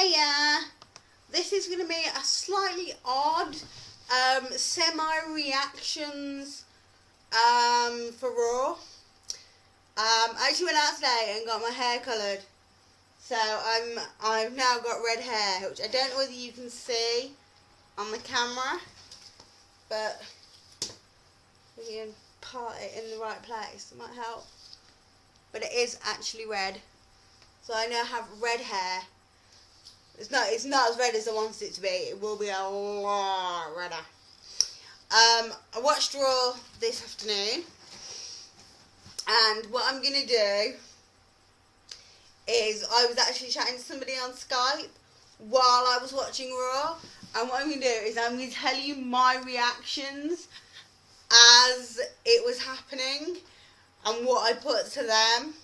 Hiya! This is going to be a slightly odd semi-reactions for Raw. I actually went out today and got my hair coloured. So I've now got red hair, which I don't know whether you can see on the camera, but we can part it in the right place. It might help. But it is actually red. So I now have red hair. It's not as red as I wanted it to be. It will be a lot redder. I watched Raw this afternoon, and what I'm going to do is I was actually chatting to somebody on Skype while I was watching Raw, and what I'm going to do is I'm going to tell you my reactions as it was happening and what I put to them.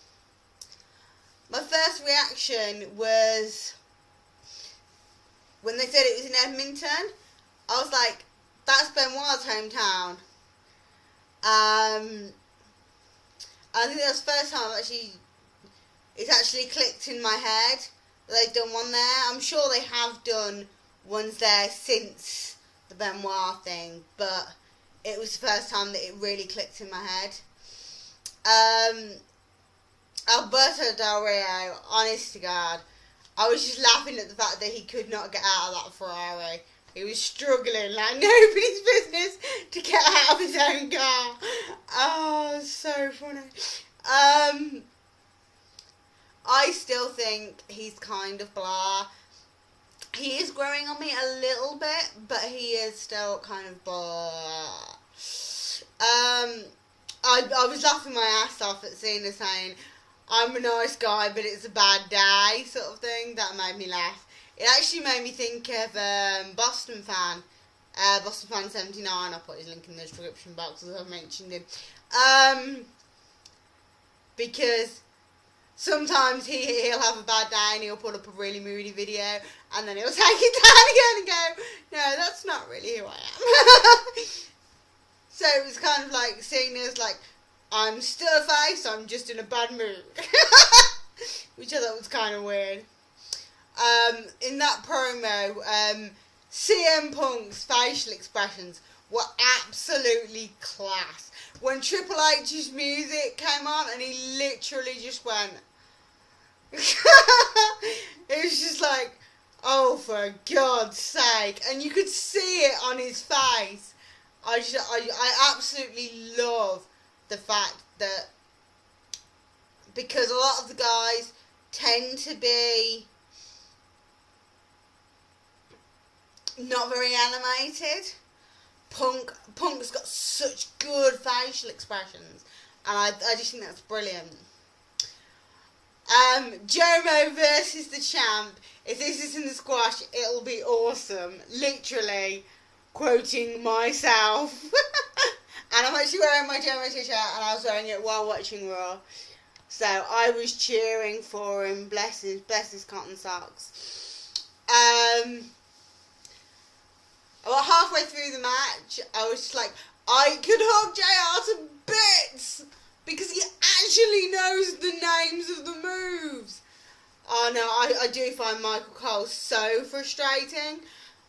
My first reaction was when they said it was in Edmonton. I was like, that's Benoit's hometown. I think that's the first time it's actually clicked in my head that they've done one there. I'm sure they have done ones there since the Benoit thing, but it was the first time that it really clicked in my head. Alberto Del Rio, honest to God, I was just laughing at the fact that he could not get out of that Ferrari. He was struggling like nobody's business to get out of his own car. Oh, so funny. I still think he's kind of blah. He is growing on me a little bit, but he is still kind of blah. I was laughing my ass off at Cena saying, I'm a nice guy, but it's a bad day, sort of thing. That made me laugh. It actually made me think of Boston Fan 79. I'll put his link in the description box as I've mentioned him. Because sometimes he'll have a bad day and he'll put up a really moody video, and then he'll take it down again and go, no, that's not really who I am. So it was kind of like seeing as like, I'm still a face, I'm just in a bad mood. Which I thought was kind of weird. In that promo, CM Punk's facial expressions were absolutely class. When Triple H's music came on and he literally just went, it was just like, oh, for God's sake. And you could see it on his face. I absolutely love the fact that, because a lot of the guys tend to be not very animated, Punk's got such good facial expressions, and I just think that's brilliant. Jomo versus the Champ. If this is in the squash, it'll be awesome. Literally quoting myself. And I'm actually wearing my Jomo t-shirt, and I was wearing it while watching Raw. So I was cheering for him. Bless his cotton socks. About halfway through the match, I was just like, I could hug JR to bits because he actually knows the names of the moves. Oh no, I do find Michael Cole so frustrating.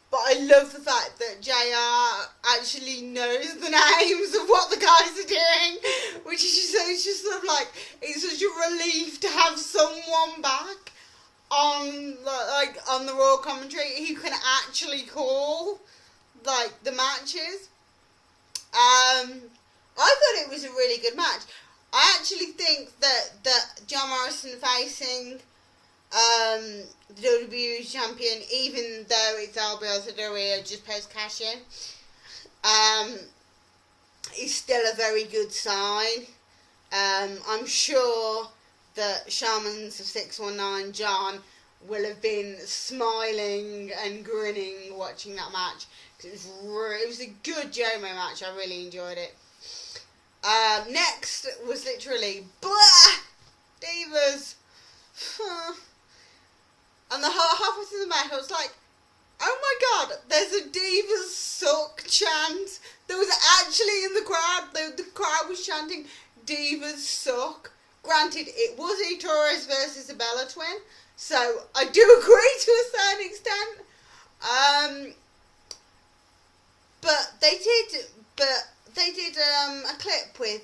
But I love the fact that JR actually knows the names of what the guys are doing, which is just, it's just sort of like, it's such a relief to have someone back on the Raw commentary who can actually call like the matches. I thought it was a really good match. I actually think that John Morrison facing the WWE champion, even though it's Alberto Del Rio just post cash in, is still a very good sign. I'm sure that Shamans of 619 John will have been smiling and grinning watching that match, because it was a good Jomo match. I really enjoyed it. Next was literally blah divas. And the halfway through the match, I was like, oh my God, there's a divas suck chant. There was actually in the crowd, the crowd was chanting divas suck. Granted, it was a Torres versus a Bella twin, so I do agree to a certain extent. But they did a clip with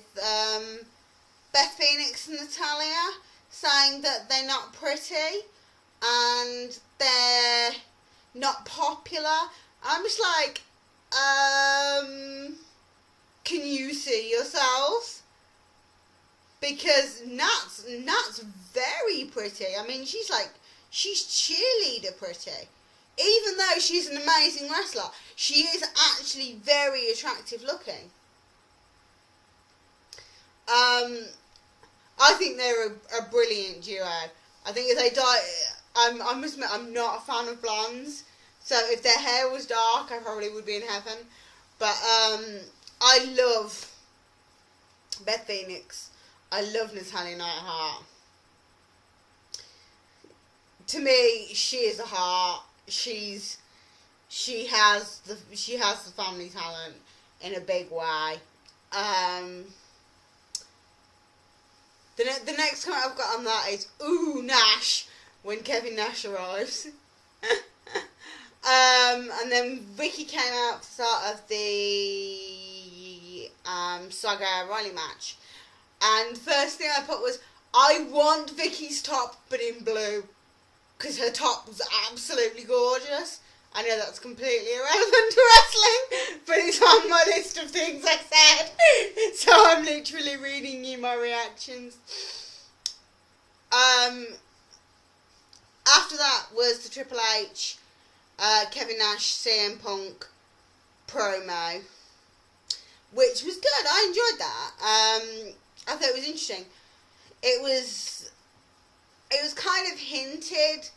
Beth Phoenix and Natalia saying that they're not pretty and they're not popular. I'm just like, can you see yourselves? Because Nat's very pretty. I mean, she's cheerleader pretty. Even though she's an amazing wrestler, she is actually very attractive looking. I think they're a brilliant duo. I think if they die, I must admit, I'm not a fan of blondes. So if their hair was dark, I probably would be in heaven. But I love Beth Phoenix. I love Natalia Neidhart. To me, she is a heart. She has the family talent in a big way. The next comment I've got on that is ooh Nash when Kevin Nash arrives. And then Vicki came out for the start of the Saga Riley match, and the first thing I put was, I want Vicky's top but in blue, because her top was absolutely gorgeous. I know that's completely irrelevant to wrestling, but it's on my list of things I said. So I'm literally reading you my reactions. After that was the Triple H, Kevin Nash, CM Punk promo, which was good. I enjoyed that. I thought it was interesting. It was kind of hinted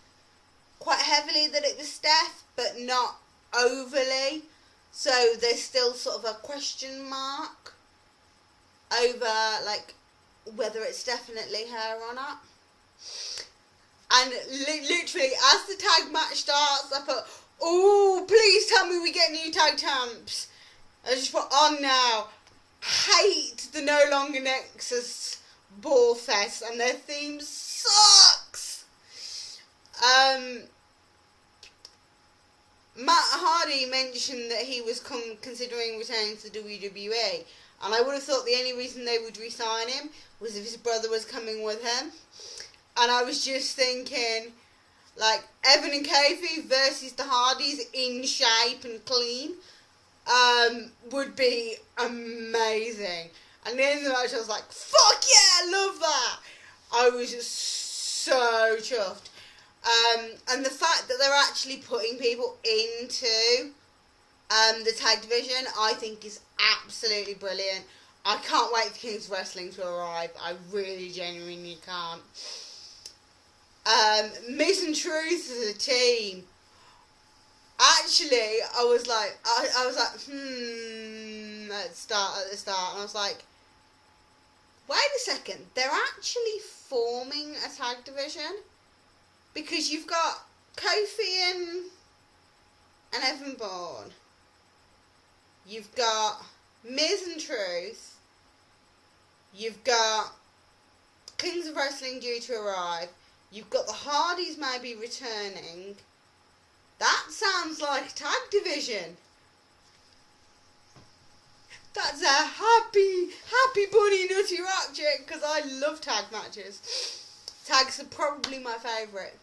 quite heavily that it was Steph, but not overly. So there's still sort of a question mark over like whether it's definitely her or not. And literally, as the tag match starts, I put, oh, please tell me we get new tag champs. I just put on now. Hate the No Longer Nexus Ball Fest, and their theme sucks. Matt Hardy mentioned that he was considering returning to WWE, and I would have thought the only reason they would re-sign him was if his brother was coming with him. And I was just thinking, like, Evan and Kofi versus the Hardys in shape and clean would be amazing. And at the end of the match, I was like, fuck yeah, I love that. I was just so chuffed. And the fact that they're actually putting people into the tag division, I think is absolutely brilliant. I can't wait for Kings of Wrestling to arrive. I really genuinely can't. Miz and Truth as a team. Actually, I was like, at the start, and I was like, wait a second, they're actually forming a tag division? Because you've got Kofi and Evan Bourne. You've got Miz and Truth. You've got Kings of Wrestling due to arrive. You've got the Hardys maybe returning. That sounds like a tag division. That's a happy bunny Nuttyrockchick, because I love tag matches. Tags are probably my favourite.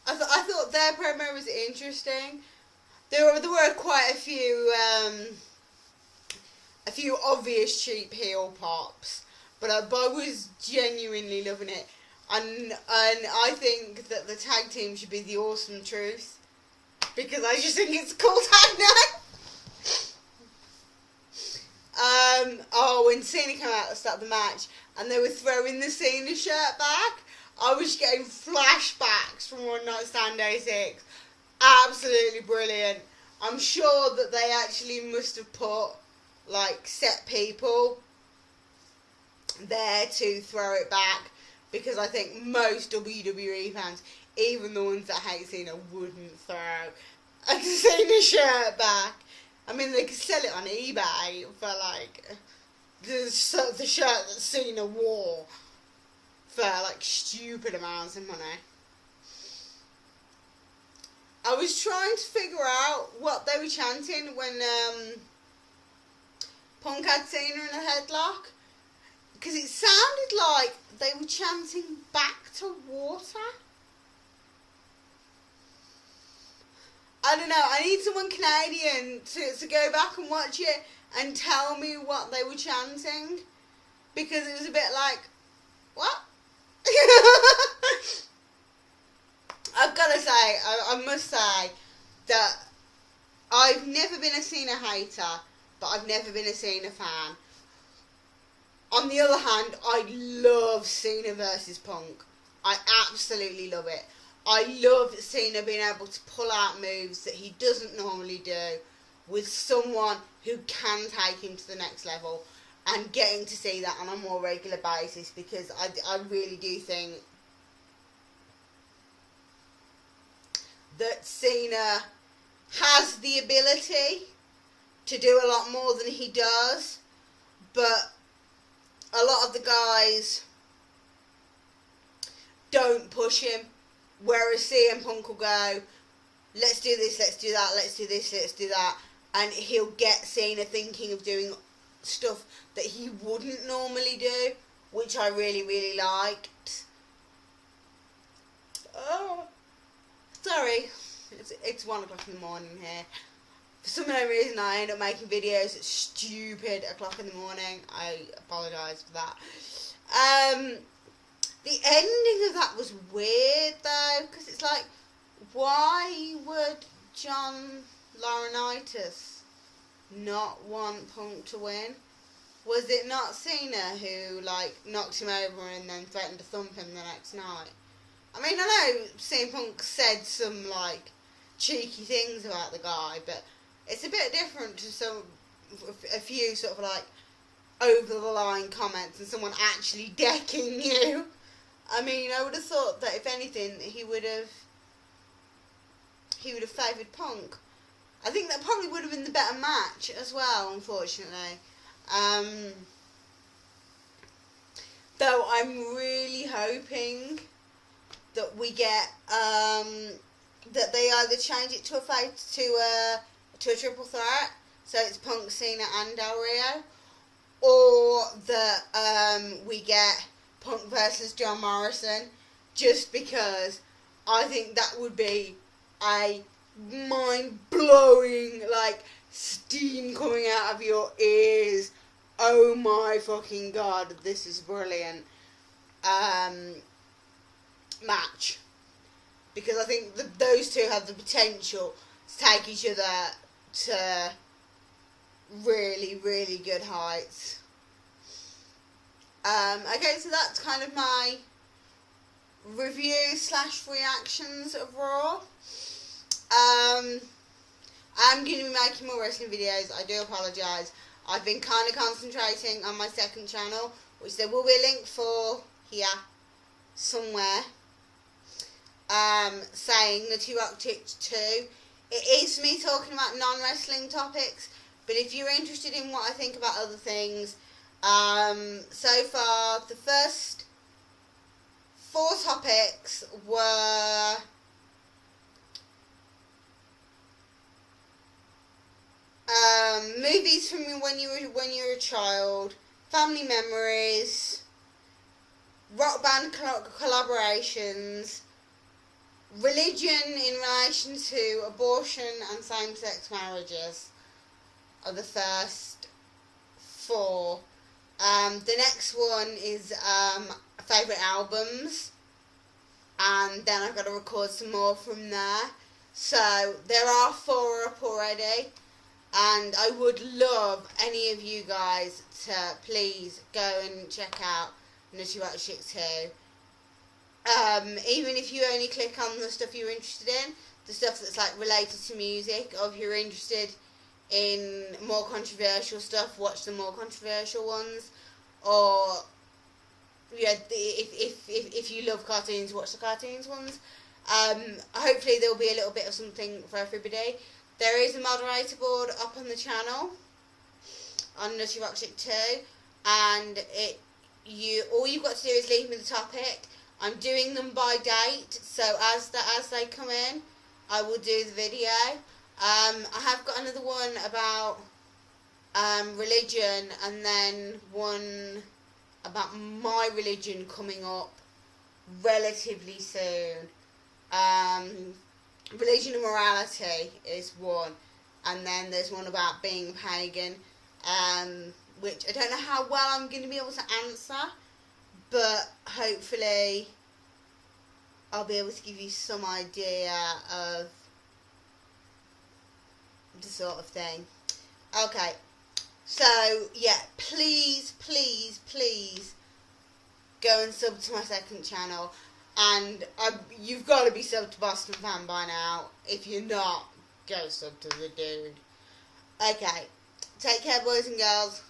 I thought their promo was interesting. There were quite a few obvious cheap heel pops. But I was genuinely loving it, and I think that the tag team should be the Awesome Truth, because I just think it's a cool tag name. When Cena came out at the start of the match, and they were throwing the Cena shirt back, I was getting flashbacks from One Night Stand Day 6. Absolutely brilliant. I'm sure that they actually must have put like set people there to throw it back, because I think most WWE fans, even the ones that hate Cena, wouldn't throw a Cena shirt back. I mean, they could sell it on eBay for like the shirt that Cena wore for like stupid amounts of money. I was trying to figure out what they were chanting when Punk had Cena in a headlock, because it sounded like they were chanting back to water. I don't know, I need someone Canadian to go back and watch it and tell me what they were chanting, because it was a bit like, what? I've got to say, I must say that I've never been a Cena hater, but I've never been a Cena fan. On the other hand, I love Cena versus Punk. I absolutely love it. I love Cena being able to pull out moves that he doesn't normally do with someone who can take him to the next level, and getting to see that on a more regular basis, because I really do think that Cena has the ability to do a lot more than he does, but a lot of the guys don't push him, whereas CM Punk will go, let's do this, let's do that, let's do this, let's do that, and he'll get Cena thinking of doing stuff that he wouldn't normally do, which I really, really liked. Oh, sorry, it's 1 o'clock in the morning here. For some unknown reason, I end up making videos at stupid o'clock in the morning. I apologise for that. The ending of that was weird though, because it's like, why would John Laurinaitis not want Punk to win? Was it not Cena who like knocked him over and then threatened to thump him the next night? I mean, I know CM Punk said some like cheeky things about the guy, but it's a bit different to a few sort of like over the line comments and someone actually decking you. I mean, I would have thought that if anything, he would have favoured Punk. I think that probably would have been the better match as well, unfortunately. Though I'm really hoping that we get that they either change it to a triple threat, so it's Punk, Cena and Del Rio, or that we get Punk versus John Morrison, just because I think that would be a mind-blowing, like, steam coming out of your ears, oh my fucking god, this is brilliant, match. Because I think those two have the potential to take each other to really, really good heights. Okay, so that's kind of my review / reactions of Raw. I'm going to be making more wrestling videos. I do apologise. I've been kind of concentrating on my second channel, which there will be a link for here somewhere, saying Nuttyrockchick 2. It is me talking about non-wrestling topics, but if you're interested in what I think about other things, so far the first 4 topics were movies from when you were a child, family memories, rock band collaborations, religion in relation to abortion and same-sex marriages are the first 4. The next one is favourite albums, and then I've got to record some more from there. So there are 4 up already, and I would love any of you guys to please go and check out Nuttyrockchick 2. Even if you only click on the stuff you're interested in, the stuff that's like related to music, or if you're interested in more controversial stuff, watch the more controversial ones, or yeah, if you love cartoons, watch the cartoons ones. Hopefully there will be a little bit of something for everybody. There is a moderator board up on the channel on Nuttyrockchick 2. and all you've got to do is leave me the topic. I'm doing them by date, so as they come in, I will do the video. I have got another one about religion, and then one about my religion coming up relatively soon. Religion and morality is one, and then there's one about being pagan, which I don't know how well I'm going to be able to answer, but hopefully I'll be able to give you some idea of the sort of thing. Okay, so yeah, please go and sub to my second channel, and you've got to be subbed to Boston Fan by now. If you're not, go sub to the dude. Okay, take care, boys and girls.